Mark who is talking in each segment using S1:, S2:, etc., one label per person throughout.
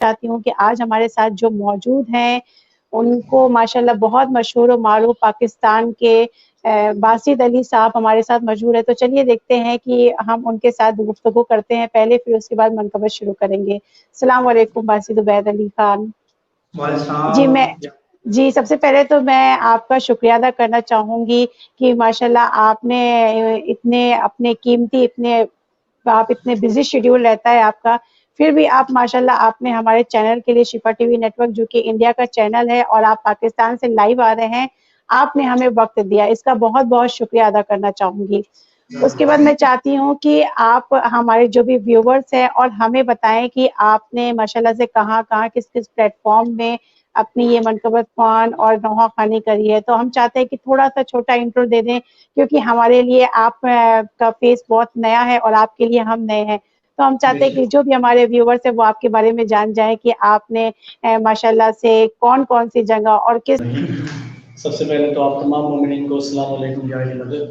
S1: چاہتی ہوں کہ آج ہمارے ساتھ جو موجود ہیں ان کو ماشاءاللہ بہت مشہور و معروف پاکستان کے باسط علی صاحب ہمارے ساتھ موجود ہے. تو چلیے دیکھتے ہیں کہ ہم ان کے ساتھ گفتگو کرتے ہیں پہلے، پھر اس کے بعد منقبت شروع کریں گے. السلام علیکم باسط عبید علی خان. جی سب سے پہلے تو میں آپ کا شکریہ ادا کرنا چاہوں گی کہ ماشاءاللہ آپ نے اتنے اپنے قیمتی آپ اتنے بزی شیڈیول رہتا ہے آپ کا، پھر بھی آپ ماشاءاللہ آپ نے ہمارے چینل کے لیے، شفا ٹی وی نیٹ ورک جو کہ انڈیا کا چینل ہے اور آپ پاکستان سے لائیو آ رہے ہیں، آپ نے ہمیں وقت دیا، اس کا بہت بہت شکریہ ادا کرنا چاہوں گی. اس کے بعد میں چاہتی ہوں کہ آپ ہمارے جو بھی ویورز ہیں اور ہمیں بتائیں کہ آپ نے ماشاءاللہ سے کہاں کہاں کس کس پلیٹ فارم میں اپنی یہ منقبت خوان اور نوحہ خوانی کری ہے. تو ہم چاہتے ہیں کہ تھوڑا سا چھوٹا انٹرو دے دیں، کیونکہ ہمارے لیے آپ کا فیس بہت نیا ہے اور آپ کے لیے ہم نئے ہیں. تو ہم چاہتے ہیں کہ جو بھی ہمارے ویورز ہیں وہ آپ کے بارے میں جان جائیں کہ آپ نے ماشاءاللہ سے کون کون سی جگہ اور کس.
S2: سب سے پہلے تو آپ تمام مومنین کو السلام علیکم یا اہل مدد.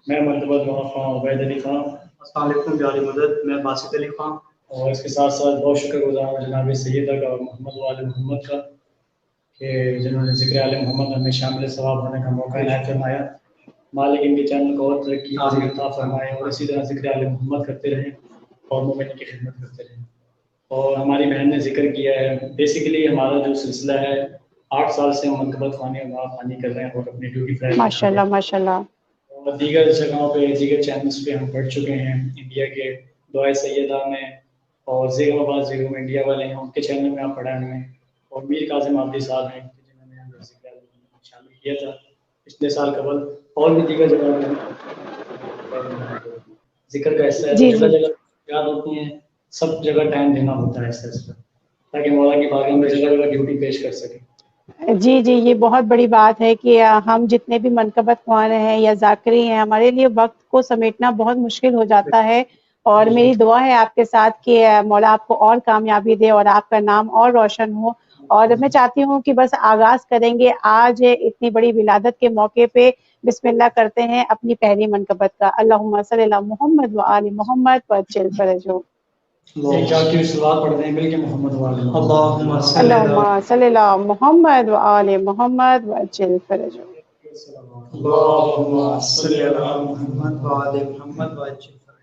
S2: میں منقبت نوحہ خوان عبید علی خان.
S3: السلام علیکم یا اہل مدد. میں باسط علی خان.
S2: اور اس کے ساتھ ساتھ بہت شکر گزار ہوں جناب سیدہ کا اور محمد وآل محمد کا کہ جنہوں نے ذکر آل محمد ہمیں شامل ثواب ہونے کا موقع عنایت فرمایا. مالک ان کے چینل کو اور ترقی عطا فرمائے اور اسی طرح ذکر آل محمد کرتے رہیں اور مومنین کی خدمت کرتے رہیں. اور ہماری بہن نے ذکر کیا ہے، بیسیکلی ہمارا جو سلسلہ ہے 8 سال سے ہم منقبت خوانی اور نوحہ خوانی کر رہے ہیں اور اپنی ڈیوٹی فراہم
S1: ماشاءاللہ ماشاءاللہ.
S2: اور دیگر جگہوں پہ، دیگر چینلز پہ ہم پڑھ چکے ہیں، انڈیا کے دعائے سیدہ میں اور زیرو آباد زیرو میں انڈیا والے ہیں، ان کے چینل میں آپ پڑھا ہمیں. اور میر کاظم عابدی صاحب ہیں جنہوں نے ہمیں ذکر آل محمد شامل کیا تھا پچھلے سال قبل. اور بھی دیگر جگہوں پہ ذکر کا حصہ ہے تو جگہ جگہ یاد ہوتی ہیں، سب جگہ ٹائم دینا ہوتا ہے اس طرح تاکہ مولا کی بارگاہ میں جگہ جگہ ڈیوٹی پیش کر سکیں.
S1: جی جی، یہ بہت بڑی بات ہے کہ ہم جتنے بھی منقبت خوان ہیں یا ذاکری ہیں، ہمارے لیے وقت کو سمیٹنا بہت مشکل ہو جاتا ہے. اور میری دعا ہے آپ کے ساتھ کہ مولا آپ کو اور کامیابی دے اور آپ کا نام اور روشن ہو. اور میں چاہتی ہوں کہ بس آغاز کریں گے آج اتنی بڑی ولادت کے موقع پہ. بسم اللہ کرتے ہیں اپنی پہلی منقبت کا. اللہم صلی علی محمد وآل محمد وعجل فرجہ.
S2: ایک چار کی سلوات پڑھ دیں بلکہ محمد والے
S1: اللہم صلی علی محمد وآل محمد وعجل فرجہ.
S3: اللہم صلی علی محمد وآل محمد وعجل فرجہ.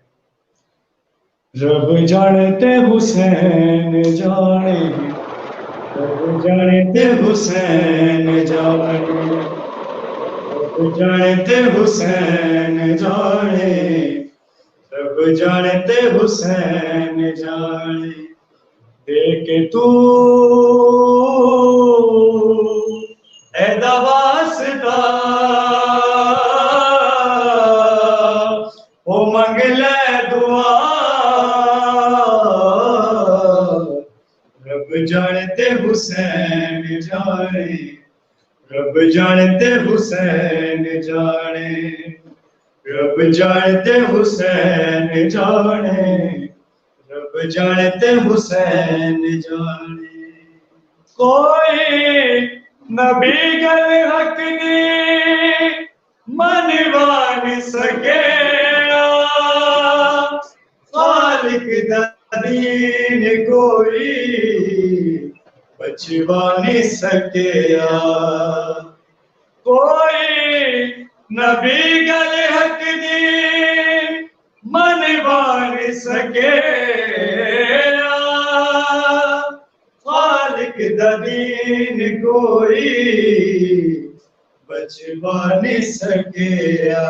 S2: رب جانتے حسین جانے، رب جانتے حسین جانے، رب جانتے حسین جانے، رب جانتے حسین جانے. دیکھ تو اے واسطہ او منگ لے دعا، رب جانتے حسین جانے، رب جانتے حسین جانے، رب جانتے حسین جانے، رب جانتے حسین جانے. کوئی نبی گر حق دی منوان سکے، خالق دا دین کوئی بچوا سکیا. کوئی نبی گر حق دی منوان سکے، خالق دا دین کوئی بچوا نہیں سکیا.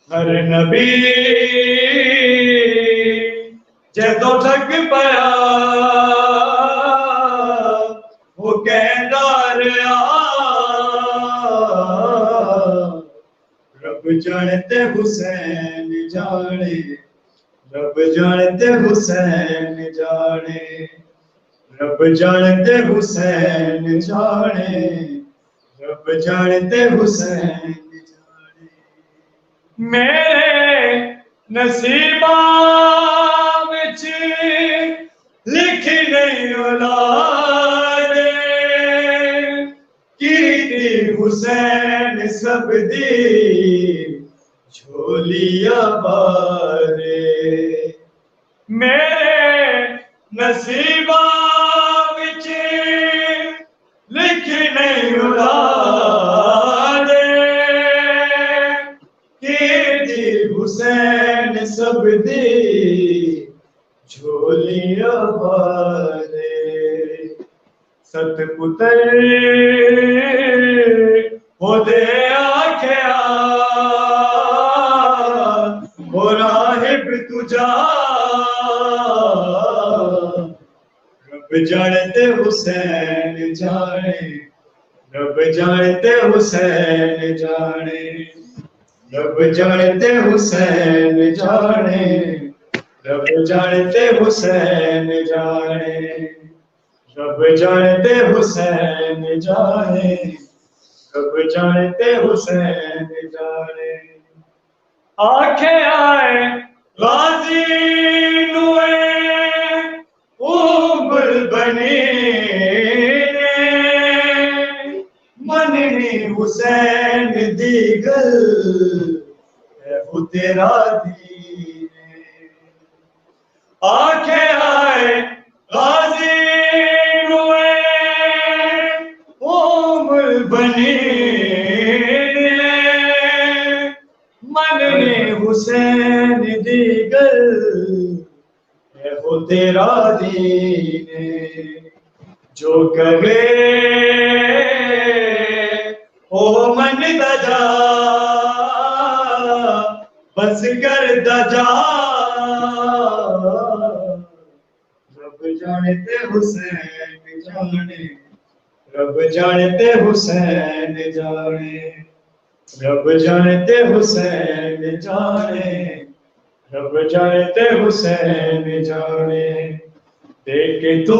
S2: ہر نبی جدو تھک پیا وہ کہندا رہیا، رب جانتے حسین جانے، رب جانتے حسین جانے، رب جانتے حسین جانے، رب جانتے حسین جانے. میرے نصیباں وچ لکھ نہیں اولاد کیتی حسین سب دی جھولیا بارے. میرے نصیباں
S3: اولادے کیتی حسین سب دی جھولیاں والے ست پتر دے آکھیا او راہب تجا رب جانتے حسین جانے رب جانتے حسین جانے رب جانتے حسین جانے رب جانتے حسین جانے رب جانتے حسین جانے رب جانتے حسین جانے آنکھیں آئے غازی نوے اوبل بنی مننی حسین دی گل اے وہ تیرا دین آنکھیں آئے غازی نوے اوبل بنی مننی حسین دی گل اے وہ تیرا دین جو کہے او من دجا بس کر دجا رب جانتے حسین جانے رب جانتے حسین جانے رب جانتے حسین جانے رب جانتے حسین جانے دیکھ تو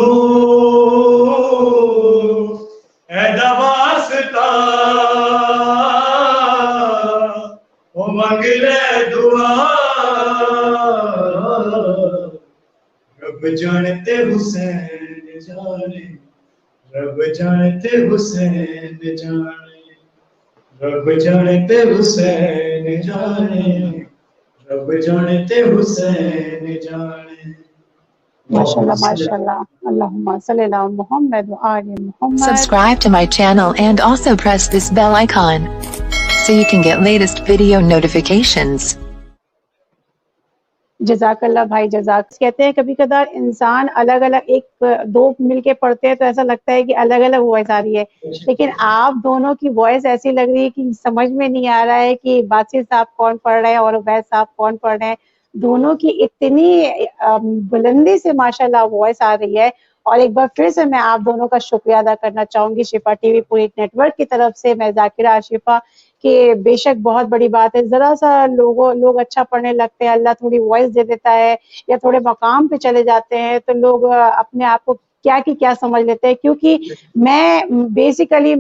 S3: اے واسطہ وہ منگ لے دعا رب جانتے حسین جانے رب جانتے حسین جانے رب جانتے حسین جانے رب جانتے حسین جانے
S1: ماشاءاللہ ماشاءاللہ اللہم صلی علی محمد و آل محمد.
S4: Subscribe to my channel and also press this bell icon so you can get latest video notifications.
S1: جزاک اللہ بھائی جزاک. کہتے ہیں کبھی کبھار انسان الگ الگ ایک دو مل کے پڑھتے ہیں تو ایسا لگتا ہے کہ الگ الگ وائس آ رہی ہے، لیکن آپ دونوں کی وائس ایسی لگ رہی ہے کہ سمجھ میں نہیں آ رہا ہے کہ باسط صاحب کون پڑھ رہے ہیں اور عبید صاحب کون پڑھ رہے ہیں. دونوں کی اتنی بلندی سے ماشاءاللہ وائس آ رہی ہے. اور ایک بار پھر سے میں آپ دونوں کا شکریہ ادا کرنا چاہوں گی شفا ٹی وی پوری نیٹ ورک کی طرف سے. میں ذاکرہ آشفہ کہ بے شک بہت بڑی بات ہے، ذرا سا لوگ اچھا پڑھنے لگتے ہیں، اللہ تھوڑی وائس دے دیتا ہے یا تھوڑے مقام پہ چلے جاتے ہیں تو لوگ اپنے آپ کو کیا کی کیا سمجھ لیتے ہیں. کیونکہ میں بیسیکلی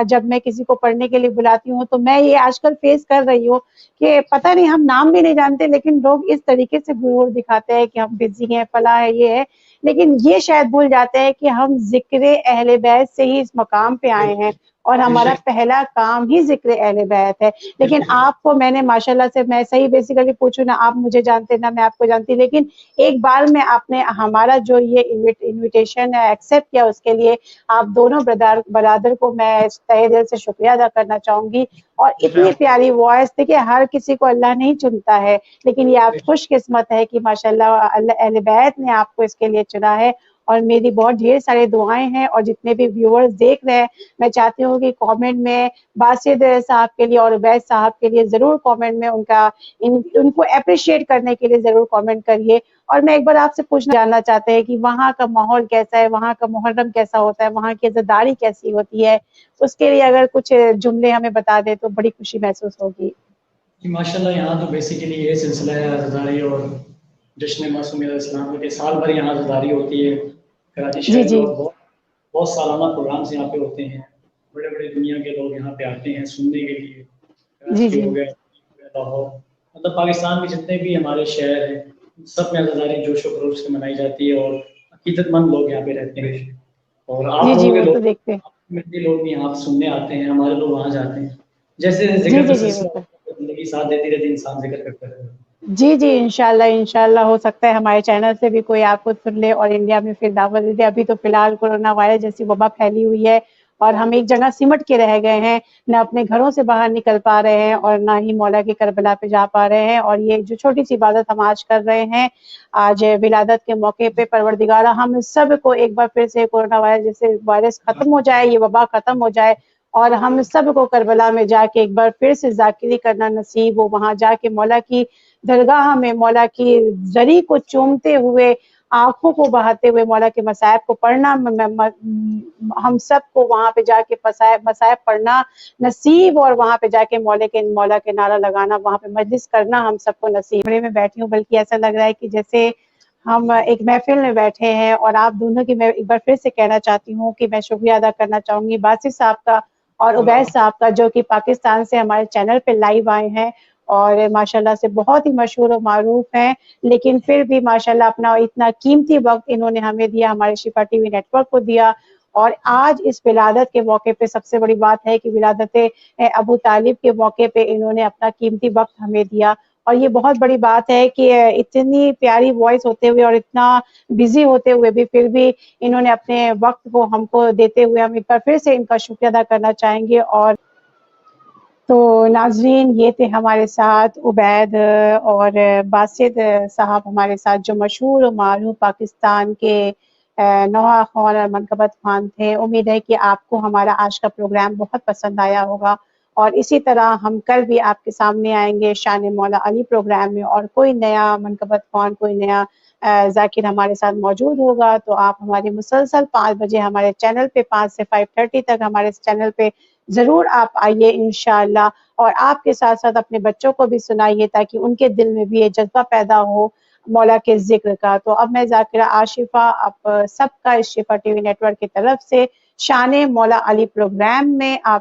S1: جب میں کسی کو پڑھنے کے لیے بلاتی ہوں تو میں یہ آج کل فیس کر رہی ہوں کہ پتہ نہیں ہم نام بھی نہیں جانتے لیکن لوگ اس طریقے سے غرور دکھاتے ہیں کہ ہم بزی ہیں، فلاں ہے، یہ ہے، لیکن یہ شاید بھول جاتے ہیں کہ ہم ذکر اہل بیت سے ہی اس مقام پہ آئے ہیں اور ہمارا پہلا کام ہی ذکر اہل بیت ہے. لیکن آپ کو میں نے ماشاءاللہ سے میں صحیح بیسیکلی پوچھوں نہ آپ مجھے جانتے نہ میں آپ کو جانتی، لیکن ایک بار میں آپ نے ہمارا جو یہ انویٹیشن ایکسیپٹ کیا اس کے لیے آپ دونوں برادر کو میں تہہ دل سے شکریہ ادا کرنا چاہوں گی. اور اتنی پیاری وائس تھی کہ ہر کسی کو اللہ نہیں چنتا ہے، لیکن یہ آپ خوش قسمت ہے کہ ماشاءاللہ اہل بیت نے آپ کو اس کے لیے چنا ہے. اور میری بہت ڈھیر سارے دعائیں ہیں اور جتنے بھی ویورز دیکھ رہے ہیں میں چاہتی ہوں کہ کامنٹ میں باسط صاحب کے لیے اور عبید صاحب کے لیے ضرور کامنٹ میں ان کو اپریشیٹ کرنے کے لیے ضرور کامنٹ کریے. اور میں ایک بار آپ سے پوچھنا جاننا چاہتے ہیں کہ وہاں کا ماحول کیسا ہے، وہاں کا محرم کیسا ہوتا ہے، وہاں کی عزاداری کیسی ہوتی ہے، اس کے لیے اگر کچھ جملے ہمیں بتا دیں تو بڑی خوشی محسوس ہوگی.
S2: ماشاءاللہ یہاں تو بیسیکلی یہ سلسلہ ہے عزاداری اور جشن معصوم علیہ السلام کے سال بھر یہاں عزاداری ہوتی ہے کراچی
S1: جی
S2: شہر
S1: جی
S2: میں. بہت سالانہ پروگرامس یہاں پہ ہوتے ہیں، بڑے بڑے دنیا کے لوگ یہاں پہ آتے ہیں سننے کے لیے.
S1: جی
S2: کراچی
S1: جی
S2: ہو گیا، لاہور، مطلب پاکستان میں جتنے بھی ہمارے شہر ہیں سب میں عزاداری جوش و خروش سے منائی جاتی ہے اور عقیدت مند لوگ یہاں پہ رہتے ہیں. اور آپ
S1: جی جی
S2: لوگوں کے
S1: وہ
S2: لوگ
S1: تو دیکھتے ہیں.
S2: لوگ بھی یہاں سننے آتے ہیں، ہمارے لوگ وہاں جاتے ہیں. جیسے
S1: جی
S2: ذکر کا
S1: جی جی
S2: سلسلہ
S1: بالکل.
S2: زندگی ساتھ دیتی رہتی، انسان ذکر کرتا رہتا ہے.
S1: جی جی انشاءاللہ ہو سکتا ہے ہمارے چینل سے بھی کوئی آپ کو سن لے اور انڈیا میں پھر دعوت دے دے. ابھی تو فی الحال کورونا وائرس جیسی وبا پھیلی ہوئی ہے اور ہم ایک جگہ سمٹ کے رہ گئے ہیں، نہ اپنے گھروں سے باہر نکل پا رہے ہیں اور نہ ہی مولا کے کربلا پہ جا پا رہے ہیں. اور یہ جو چھوٹی سی عبادت ہم آج کر رہے ہیں، آج ولادت کے موقع پہ، پروردگارہ ہم سب کو ایک بار پھر سے کورونا وائرس جیسے وائرس ختم ہو جائے، یہ وبا ختم ہو جائے، اور ہم سب کو کربلا میں جا کے ایک بار پھر سے ذاکری کرنا نصیب ہو، وہاں جا کے مولا کی درگاہ میں مولا کی زری کو چومتے ہوئے، آنکھوں کو بہاتے ہوئے مولا کے مصائب کو پڑھنا، ہم سب کو وہاں پہ جا کے مصائب پڑھنا نصیب، اور وہاں پہ جا کے مولا کے نعرہ لگانا، وہاں پہ مجلس کرنا ہم سب کو نصیب. میں بیٹھی ہوں، بلکہ ایسا لگ رہا ہے کہ جیسے ہم ایک محفل میں بیٹھے ہیں. اور آپ دونوں کی میں ایک بار پھر سے کہنا چاہتی ہوں کہ میں شکریہ ادا کرنا چاہوں گی باسط صاحب کا اور عبید صاحب کا، جو کہ پاکستان سے ہمارے چینل پہ لائیو آئے ہیں اور ماشاءاللہ سے بہت ہی مشہور و معروف ہیں، لیکن پھر بھی ماشاءاللہ اپنا اتنا قیمتی وقت انہوں نے ہمیں دیا، ہمارے شفا ٹی وی نیٹ ورک کو دیا. اور آج اس ولادت کے موقع پہ سب سے بڑی بات ہے کہ ولادت ابو طالب کے موقع پہ انہوں نے اپنا قیمتی وقت ہمیں دیا. اور یہ بہت بڑی بات ہے کہ اتنی پیاری وائس ہوتے ہوئے اور اتنا بزی ہوتے ہوئے بھی پھر بھی انہوں نے اپنے وقت کو ہم کو دیتے ہوئے ہم ایک بار پھر سے ان کا شکریہ ادا کرنا چاہیں گے. اور تو ناظرین، یہ تھے ہمارے ساتھ عبید اور باسط صاحب ہمارے ساتھ، جو مشہور و معروف پاکستان کے نوحہ خوان اور منقبت خوان تھے. امید ہے کہ آپ کو ہمارا آج کا پروگرام بہت پسند آیا ہوگا، اور اسی طرح ہم کل بھی آپ کے سامنے آئیں گے شان مولا علی پروگرام میں، اور کوئی نیا منقبت خوان، کوئی نیا ذاکر ہمارے ساتھ موجود ہوگا. تو آپ ہمارے مسلسل 5 بجے ہمارے چینل پہ، 5 سے 5:30 تک ہمارے چینل پہ ضرور آپ آئیے انشاءاللہ، اور آپ کے ساتھ ساتھ اپنے بچوں کو بھی سنائیے تاکہ ان کے دل میں بھی یہ جذبہ پیدا ہو مولا کے ذکر کا. تو اب میں ذاکرہ عاشفہ آپ سب کا اس شفا ٹی وی نیٹ ورک کی طرف سے شان مولا علی پروگرام میں آپ